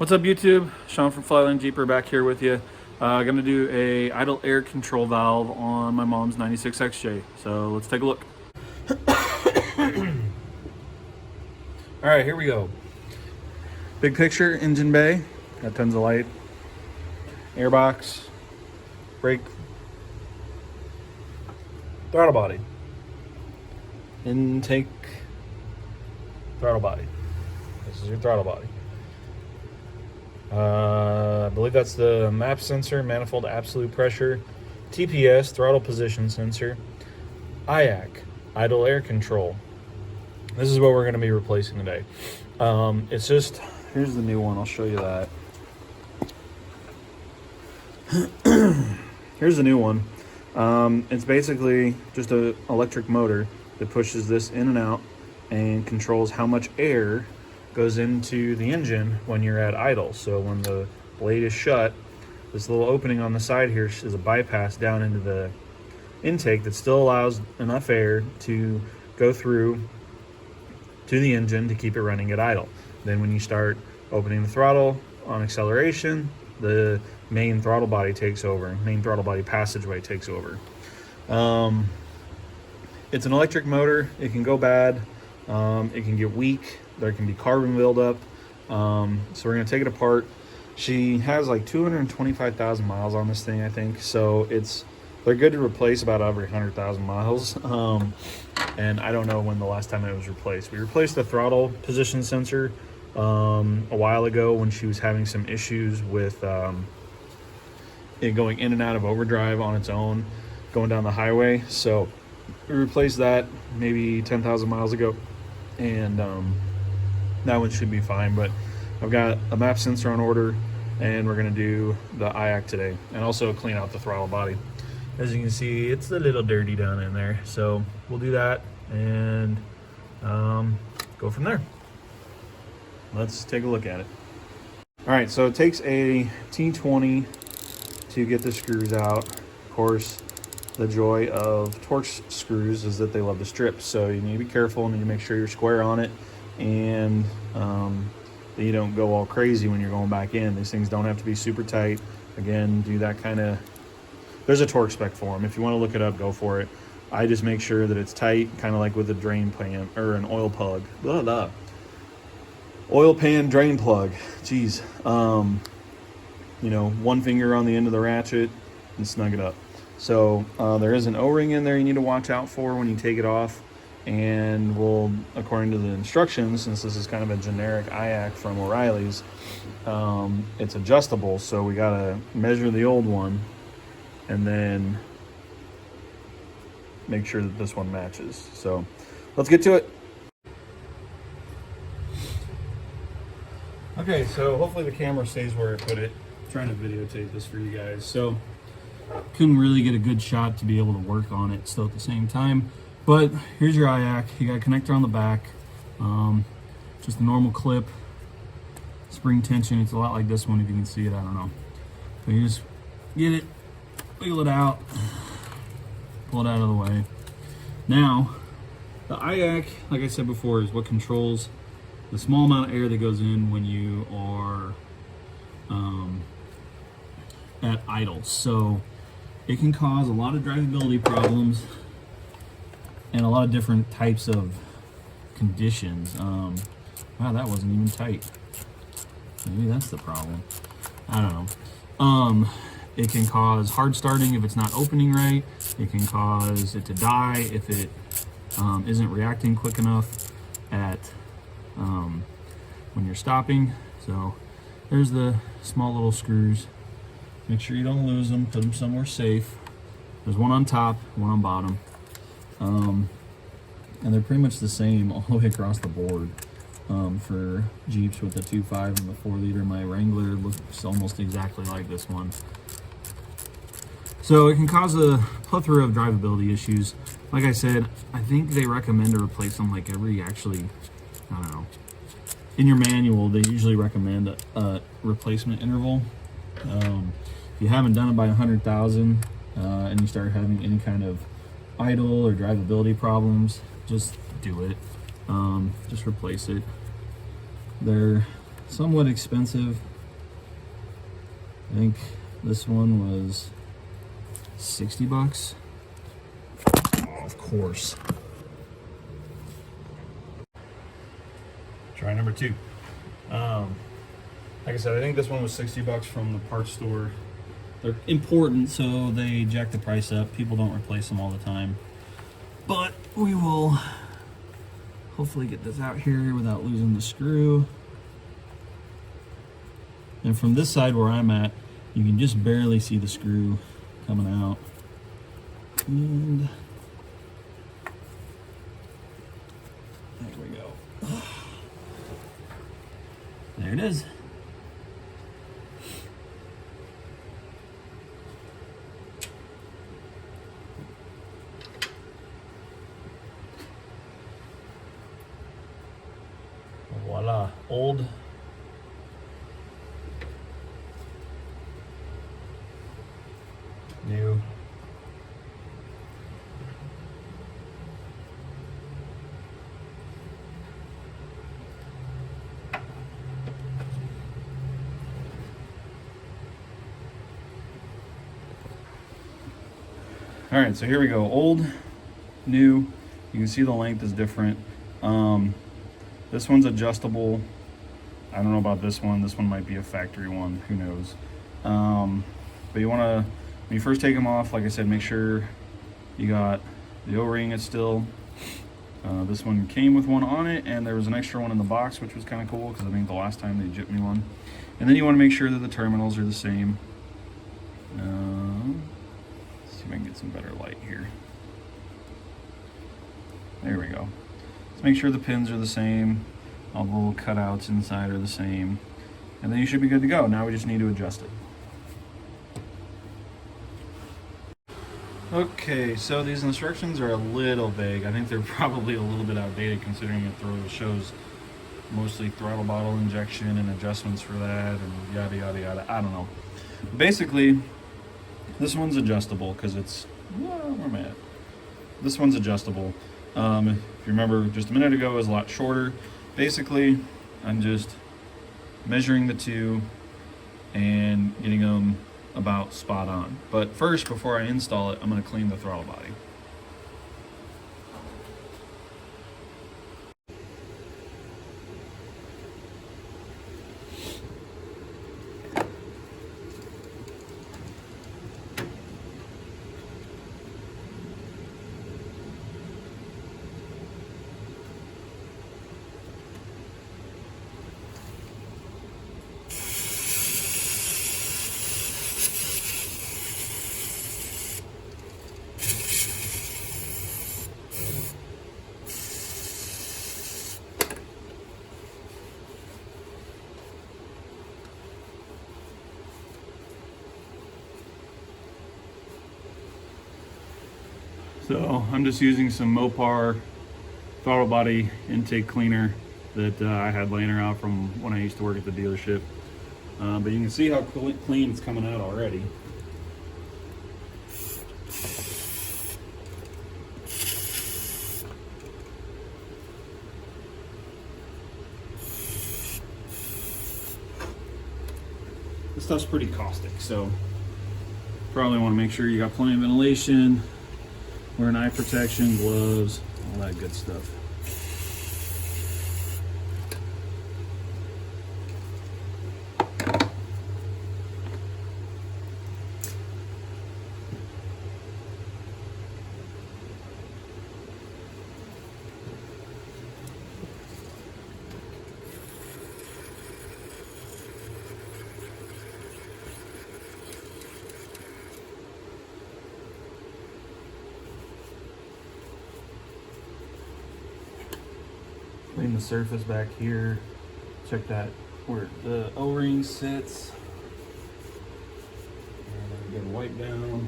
What's up, YouTube? Sean from Flyland Jeeper back here with you. Going to do a idle air control valve on my mom's 96 XJ. So let's take a look. All right, here we go. Big picture, engine bay, got tons of light, airbox, brake, throttle body, intake, throttle body. This is your throttle body. I believe that's the map sensor, manifold absolute pressure, TPS, throttle position sensor, IAC, idle air control. This is what we're going to be replacing today. It's just, here's the new one, I'll show you that. Here's the new one. It's basically just an electric motor that pushes this in and out and controls how much air goes into the engine when you're at idle. So when the blade is shut, this little opening on the side here is a bypass down into the intake that still allows enough air to go through to the engine to keep it running at idle. Then when you start opening the throttle on acceleration, the main throttle body takes over, main throttle body passageway takes over. It's an electric motor. It can go bad. It can get weak. There can be carbon buildup. So we're going to take it apart. She has like 225,000 miles on this thing, I think. So they're good to replace about every 100,000 miles. And I don't know when the last time it was replaced. We replaced the throttle position sensor a while ago when she was having some issues with it going in and out of overdrive on its own, going down the highway. So we replaced that maybe 10,000 miles ago. And that one should be fine, but I've got a map sensor on order, and we're going to do the IAC today and also clean out the throttle body. As you can see, it's a little dirty down in there, so we'll do that and go from there. Let's take a look at it. All right, so it takes a T20 to get the screws out. Of course, the joy of Torx screws is that they love to strip, so you need to be careful and you need to make sure you're square on it, and that you don't go all crazy when you're going back in. These things don't have to be super tight. Again, do that kind of, there's a torque spec for them. If you want to look it up, go for it. I just make sure that it's tight, kind of like with a drain pan or an oil plug. Blah, blah. Oil pan drain plug. Jeez. You know, one finger on the end of the ratchet and snug it up. So there is an O-ring in there you need to watch out for when you take it off. And we'll, according to the instructions, since this is kind of a generic IAC from O'Reilly's, it's adjustable. So we gotta measure the old one and then make sure that this one matches. So let's get to it. Okay, so hopefully the camera stays where I put it. I'm trying to videotape this for you guys. So couldn't really get a good shot to be able to work on it still at the same time. But here's your IAC. You got a connector on the back, just a normal clip, spring tension. It's a lot like this one if you can see it, I don't know. But you just get it, wiggle it out, pull it out of the way. Now, the IAC, like I said before, is what controls the small amount of air that goes in when you are at idle. So it can cause a lot of drivability problems and a lot of different types of conditions. Wow, that wasn't even tight. Maybe that's the problem. I don't know. It can cause hard starting if it's not opening right. It can cause it to die if it isn't reacting quick enough at when you're stopping. So there's the small little screws. Make sure you don't lose them. Put them somewhere safe. There's one on top, one on bottom. And they're pretty much the same all the way across the board for Jeeps with the 2.5 and the 4 liter. My Wrangler looks almost exactly like this one. So it can cause a plethora of drivability issues. Like I said, I think they recommend to replace them like every, actually, I don't know. In your manual, they usually recommend a replacement interval. If you haven't done it by 100,000 and you start having any kind of idle or drivability problems, just do it. Just replace it. They're somewhat expensive. I think this one was 60 bucks. Of course. Try number 2. Like I said, I think this one was 60 bucks from the parts store. They're important, so they jack the price up. People don't replace them all the time. But we will hopefully get this out here without losing the screw. And from this side where I'm at, you can just barely see the screw coming out. And there we go. There it is. Voila, old. New. All right, so here we go. Old, new. You can see the length is different. This one's adjustable. I don't know about this one. This one might be a factory one. Who knows? But you want to, when you first take them off, like I said, make sure you got the O-ring is still. This one came with one on it, and there was an extra one in the box, which was kind of cool because I think the last time they gypped me one. And then you want to make sure that the terminals are the same. Let's see if I can get some better light here. There we go. Let's make sure the pins are the same. All the little cutouts inside are the same. And then you should be good to go. Now we just need to adjust it. Okay, so these instructions are a little vague. I think they're probably a little bit outdated considering it shows mostly throttle bottle injection and adjustments for that and yada yada yada. I don't know. Basically, this one's adjustable because it's, where am I at? This one's adjustable. If you remember just a minute ago, it was a lot shorter. Basically, I'm just measuring the two and getting them about spot on. But first, before I install it, I'm going to clean the throttle body. So I'm just using some Mopar throttle body intake cleaner that I had laying around from when I used to work at the dealership. But you can see how clean it's coming out already. This stuff's pretty caustic, so probably want to make sure you got plenty of ventilation, wearing eye protection, gloves, all that good stuff. Clean the surface back here. Check that where the O-ring sits. And get a wipe down.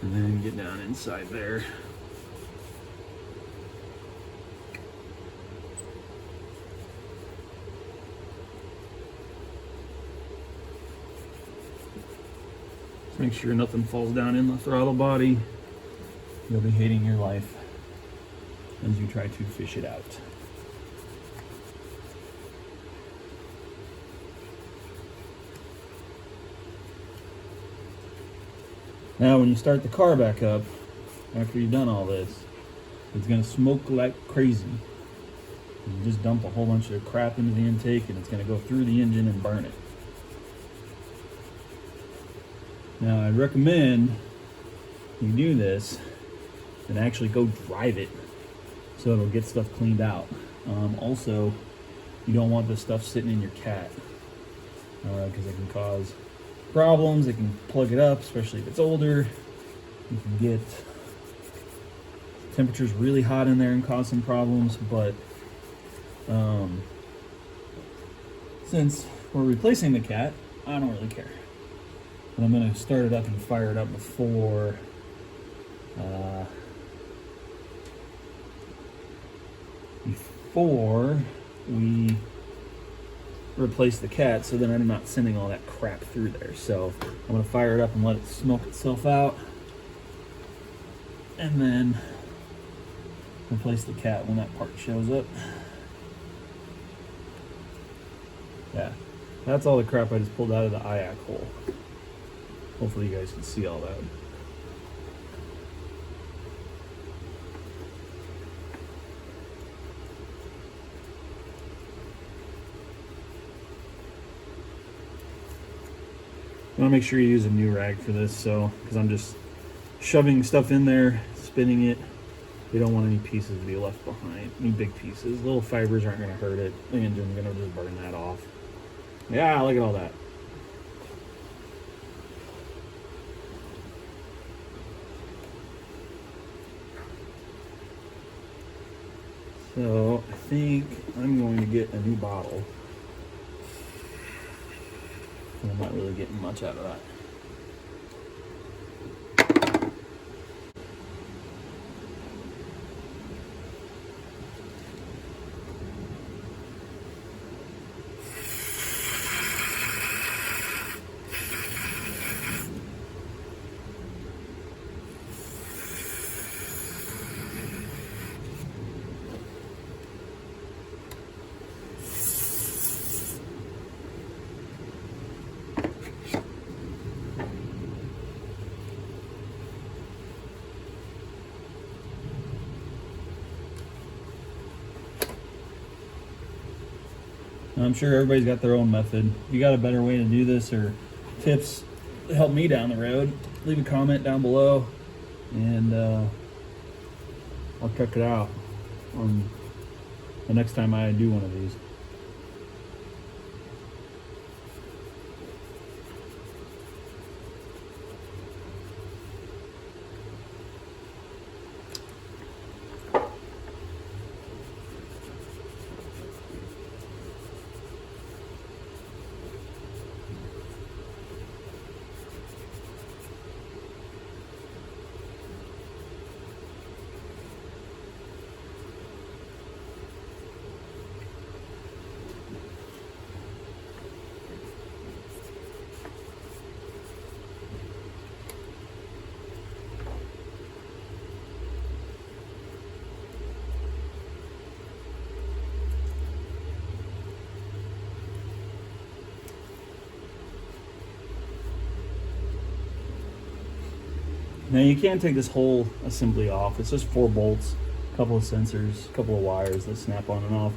And then get down inside there. Just make sure nothing falls down in the throttle body. You'll be hating your life as you try to fish it out. Now when you start the car back up, after you've done all this, it's gonna smoke like crazy. You just dump a whole bunch of crap into the intake and it's gonna go through the engine and burn it. Now I'd recommend you do this and actually go drive it so it'll get stuff cleaned out. Also, you don't want this stuff sitting in your cat because it can cause problems. It can plug it up, especially if it's older. You can get temperatures really hot in there and cause some problems, but since we're replacing the cat, I don't really care. But I'm going to start it up and fire it up before we replace the cat, so then I'm not sending all that crap through there. So I'm going to fire it up and let it smoke itself out, and then replace the cat when that part shows up. Yeah, that's all the crap I just pulled out of the IAC hole. Hopefully you guys can see all that. You want to make sure you use a new rag for this, so because I'm just shoving stuff in there, spinning it. You don't want any pieces to be left behind, any big pieces. Little fibers aren't going to hurt it. The engine's going to just burn that off. Yeah, look at all that. So I think I'm going to get a new bottle. I'm not really getting much out of that. I'm sure everybody's got their own method. If you got a better way to do this or tips to help me down the road, leave a comment down below, and I'll check it out on the next time I do one of these. Now you can take this whole assembly off. It's just 4 bolts, a couple of sensors, a couple of wires that snap on and off.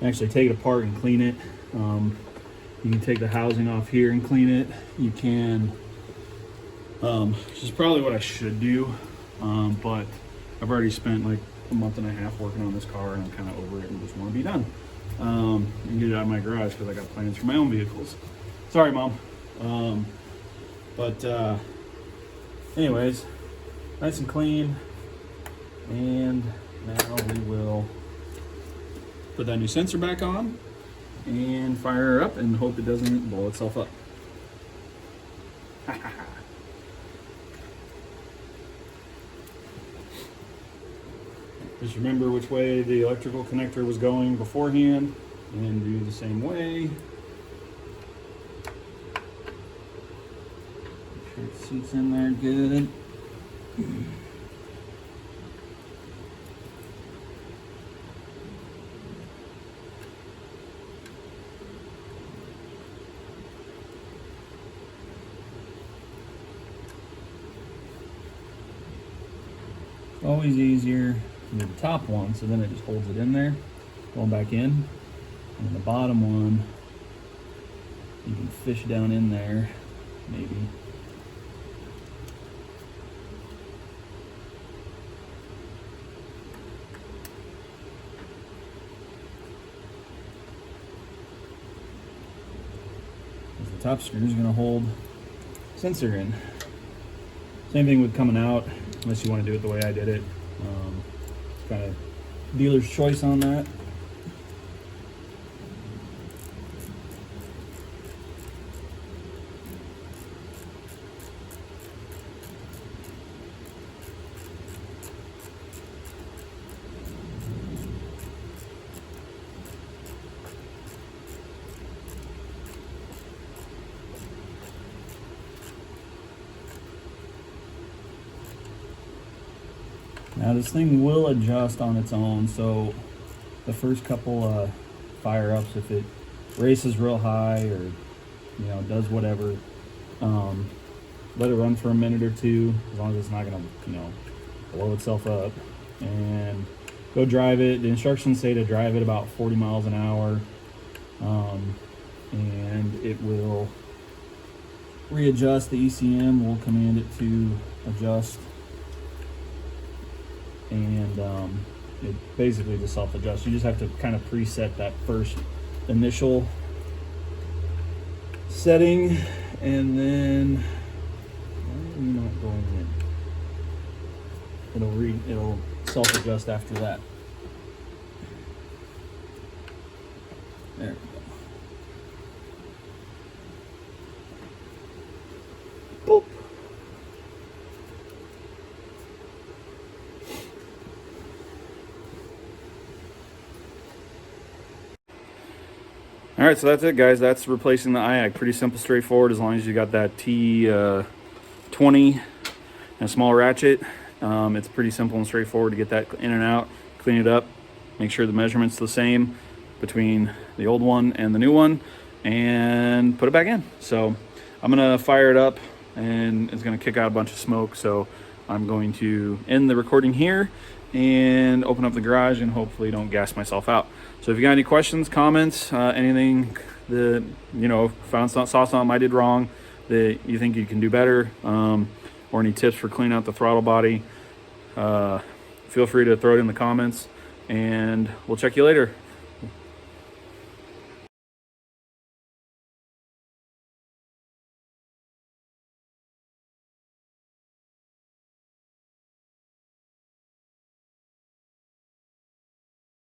Actually take it apart and clean it. You can take the housing off here and clean it. You can, which is probably what I should do, but I've already spent like a month and a half working on this car and I'm kind of over it and just want to be done. And get it out of my garage because I got plans for my own vehicles. Sorry, Mom. Anyways, nice and clean, and now we will put that new sensor back on and fire her up and hope it doesn't blow itself up. Just remember which way the electrical connector was going beforehand and do the same way. It seats in there good. always easier to do the top one, so then it just holds it in there, going back in. And then the bottom one, you can fish down in there, maybe. The top screw is going to hold sensor in. Same thing with coming out, unless you want to do it the way I did it. Kind of dealer's choice on that. Now this thing will adjust on its own, so the first couple fire ups, if it races real high or does whatever, let it run for a minute or two, as long as it's not gonna blow itself up, and go drive it. The instructions say to drive it about 40 miles an hour, and it will readjust. The ECM will command it to adjust, and it basically just self-adjusts. You just have to kind of preset that first initial setting, and then why are you not going in? It'll self-adjust after that. There we go. Boop. All right, so that's it, guys. That's replacing the IAC. Pretty simple, straightforward, as long as you got that T20 and a small ratchet. It's pretty simple and straightforward to get that in and out, clean it up, make sure the measurement's the same between the old one and the new one, and put it back in. So I'm gonna fire it up, and it's gonna kick out a bunch of smoke. So I'm going to end the recording here and open up the garage and hopefully don't gas myself out. So if you got any questions, comments, anything that saw something I did wrong that you think you can do better, or any tips for cleaning out the throttle body, feel free to throw it in the comments, and we'll check you later